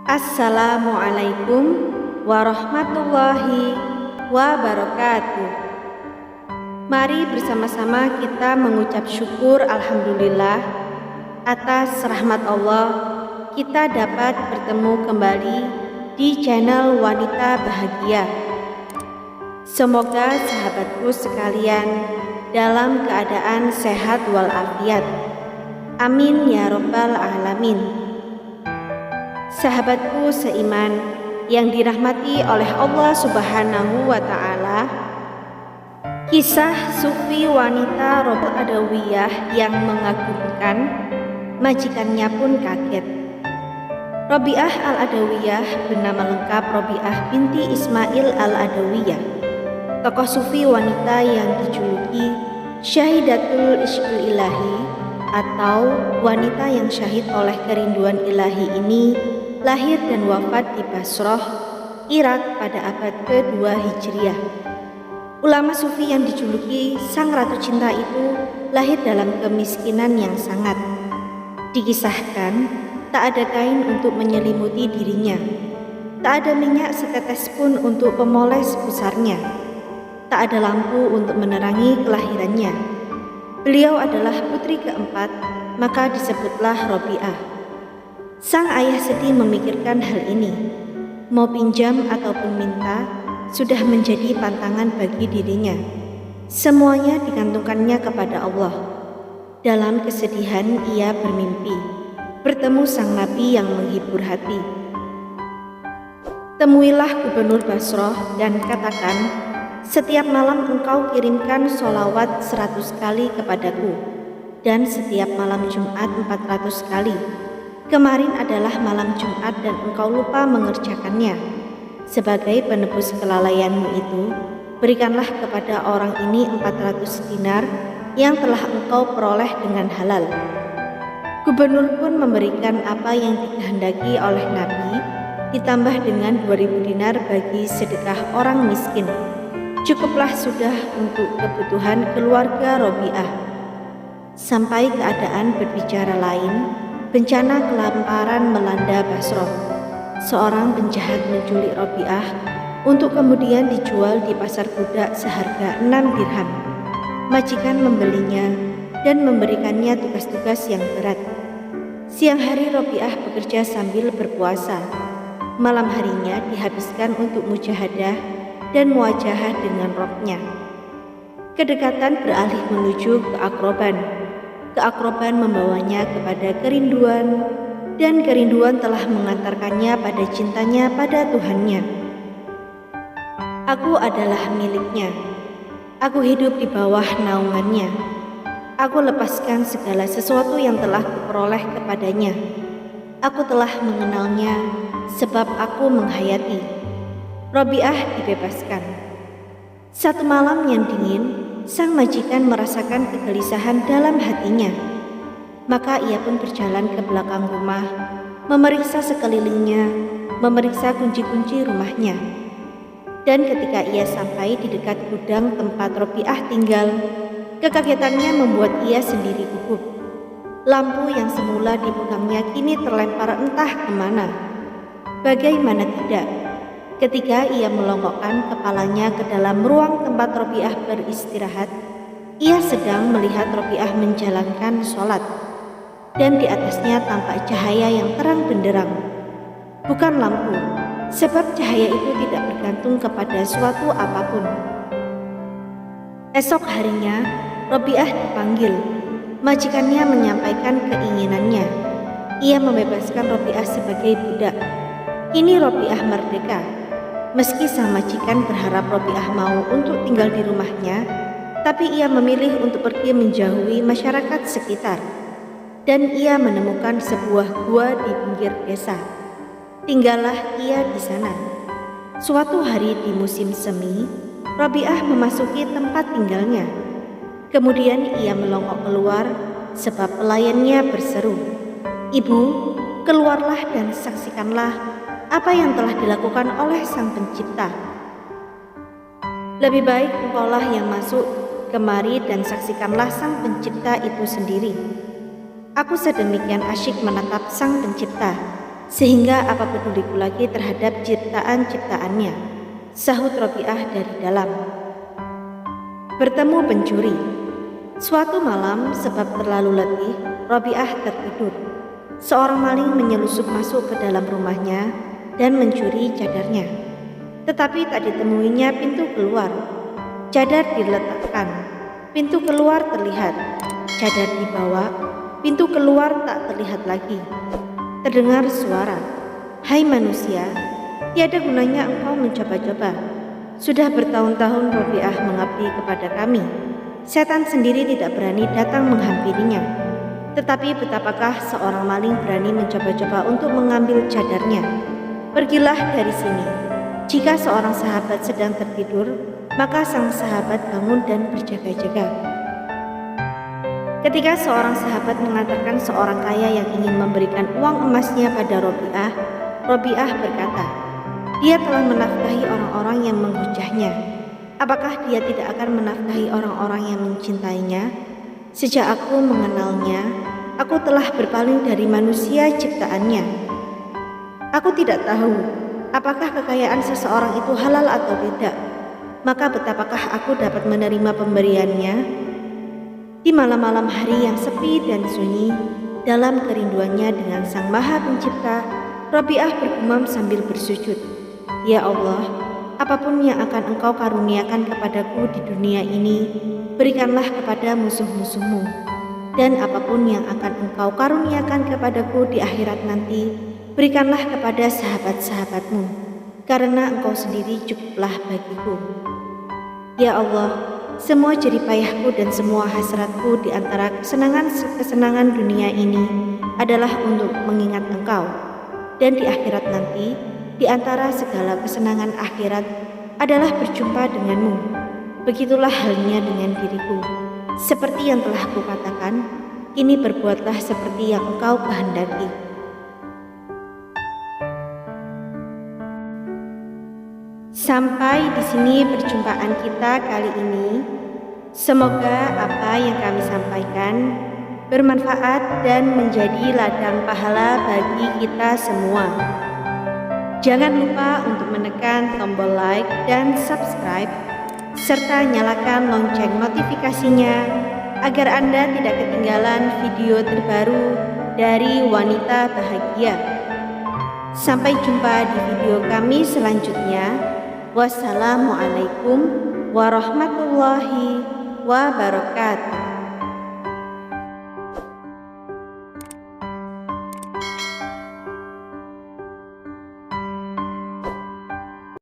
Assalamualaikum warahmatullahi wabarakatuh. Mari bersama-sama kita mengucap syukur alhamdulillah atas rahmat Allah kita dapat bertemu kembali di channel Wanita Bahagia. Semoga sahabatku sekalian dalam keadaan sehat walafiat. Amin ya rabbal alamin. Sahabatku seiman yang dirahmati oleh Allah Subhanahu wa Ta'ala, kisah sufi wanita Rabi'ah Adawiyah yang mengagumkan, majikannya pun kaget. Rabi'ah al-Adawiyah bernama lengkap Rabi'ah binti Ismail al-Adawiyah, tokoh sufi wanita yang dijuluki Syahidatul Ishqil Ilahi atau wanita yang syahid oleh kerinduan ilahi ini lahir dan wafat di Basrah, Irak pada abad ke-2 Hijriah. Ulama sufi yang dijuluki Sang Ratu Cinta itu lahir dalam kemiskinan yang sangat. Dikisahkan, tak ada kain untuk menyelimuti dirinya, tak ada minyak setetes pun untuk pemoles pusarnya, tak ada lampu untuk menerangi kelahirannya. Beliau adalah putri keempat, maka disebutlah Rabi'ah. Sang ayah sedih memikirkan hal ini. Mau pinjam ataupun minta sudah menjadi pantangan bagi dirinya. Semuanya digantungkannya kepada Allah. Dalam kesedihan ia bermimpi bertemu sang nabi yang menghibur hati. Temuilah gubernur Basrah dan katakan, setiap malam engkau kirimkan sholawat 100 kali kepadaku, dan setiap malam Jumat 400 kali. Kemarin adalah malam Jumat dan engkau lupa mengerjakannya. Sebagai penebus kelalaianmu itu, berikanlah kepada orang ini 400 dinar yang telah engkau peroleh dengan halal. Gubernur pun memberikan apa yang dikehendaki oleh Nabi, ditambah dengan 2000 dinar bagi sedekah orang miskin. Cukuplah sudah untuk kebutuhan keluarga Rabi'ah. Sampai keadaan berbicara lain, bencana kelaparan melanda Basrah. Seorang penjahat menculik Rabi'ah untuk kemudian dijual di pasar budak seharga 6 dirham. Majikan membelinya dan memberikannya tugas-tugas yang berat. Siang hari Rabi'ah bekerja sambil berpuasa. Malam harinya dihabiskan untuk mujahadah dan muwajahah dengan Rabbnya. Kedekatan beralih menuju keakroban. Keakroban membawanya kepada kerinduan, dan kerinduan telah mengantarkannya pada cintanya pada Tuhannya. Aku adalah miliknya. Aku hidup di bawah naungannya. Aku lepaskan segala sesuatu yang telah kuperoleh kepadanya. Aku telah mengenalnya sebab aku menghayati. Rabi'ah dibebaskan. Satu malam yang dingin, sang majikan merasakan kegelisahan dalam hatinya. Maka ia pun berjalan ke belakang rumah, memeriksa sekelilingnya, memeriksa kunci-kunci rumahnya. Dan ketika ia sampai di dekat gudang tempat Rabi'ah tinggal, kekagetannya membuat ia sendiri gugup. Lampu yang semula dipegangnya kini terlempar entah kemana. Bagaimana tidak, ketika ia melongokkan kepalanya ke dalam ruang tempat Rabi'ah beristirahat, ia sedang melihat Rabi'ah menjalankan sholat, dan di atasnya tampak cahaya yang terang benderang. Bukan lampu, sebab cahaya itu tidak bergantung kepada suatu apapun. Esok harinya, Rabi'ah dipanggil. Majikannya menyampaikan keinginannya. Ia membebaskan Rabi'ah sebagai budak. Kini Rabi'ah merdeka. Meski sang majikan berharap Rabi'ah mau untuk tinggal di rumahnya, tapi ia memilih untuk pergi menjauhi masyarakat sekitar. Dan ia menemukan sebuah gua di pinggir desa. Tinggallah ia di sana. Suatu hari di musim semi, Rabi'ah memasuki tempat tinggalnya. Kemudian ia melongok keluar sebab pelayannya berseru, "Ibu, keluarlah dan saksikanlah apa yang telah dilakukan oleh Sang Pencipta." Lebih baik engkaulah yang masuk kemari dan saksikanlah Sang Pencipta itu sendiri. Aku sedemikian asyik menatap Sang Pencipta, sehingga apa peduliku lagi terhadap ciptaan-ciptaannya, sahut Robiah dari dalam. Bertemu pencuri. Suatu malam sebab terlalu letih, Robiah tertidur. Seorang maling menyelusup masuk ke dalam rumahnya dan mencuri cadarnya. Tetapi tak ditemuinya pintu keluar. Cadar diletakkan, pintu keluar terlihat. Cadar dibawa, pintu keluar tak terlihat lagi. Terdengar suara, "Hai manusia, tiada gunanya engkau mencoba-coba. Sudah bertahun-tahun Robiah mengabdi kepada kami. Setan sendiri tidak berani datang menghampirinya. Tetapi betapakah seorang maling berani mencoba-coba untuk mengambil cadarnya? Pergilah dari sini." Jika seorang sahabat sedang tertidur, maka sang sahabat bangun dan berjaga-jaga. Ketika seorang sahabat mengantarkan seorang kaya yang ingin memberikan uang emasnya pada Robiah, Robiah berkata, "Dia telah menafkahi orang-orang yang menghujahnya. Apakah dia tidak akan menafkahi orang-orang yang mencintainya? Sejak aku mengenalnya, aku telah berpaling dari manusia ciptaannya. Aku tidak tahu apakah kekayaan seseorang itu halal atau tidak. Maka betapakah aku dapat menerima pemberiannya?" Di malam-malam hari yang sepi dan sunyi, dalam kerinduannya dengan Sang Maha Pencipta, Robiah bergumam sambil bersujud, "Ya Allah, apapun yang akan Engkau karuniakan kepadaku di dunia ini, berikanlah kepada musuh-musuhmu. Dan apapun yang akan Engkau karuniakan kepadaku di akhirat nanti, berikanlah kepada sahabat-sahabatmu, karena Engkau sendiri cukuplah bagiku. Ya Allah, semua jeripayahku dan semua hasratku di antara kesenangan-kesenangan dunia ini adalah untuk mengingat Engkau. Dan di akhirat nanti, di antara segala kesenangan akhirat adalah berjumpa denganmu. Begitulah halnya dengan diriku. Seperti yang telah kukatakan, kini berbuatlah seperti yang Engkau kehendaki." Sampai di sini perjumpaan kita kali ini. Semoga apa yang kami sampaikan bermanfaat dan menjadi ladang pahala bagi kita semua. Jangan lupa untuk menekan tombol like dan subscribe, serta nyalakan lonceng notifikasinya agar Anda tidak ketinggalan video terbaru dari Wanita Bahagia. Sampai jumpa di video kami selanjutnya. Wassalamualaikum warahmatullahi wabarakatuh.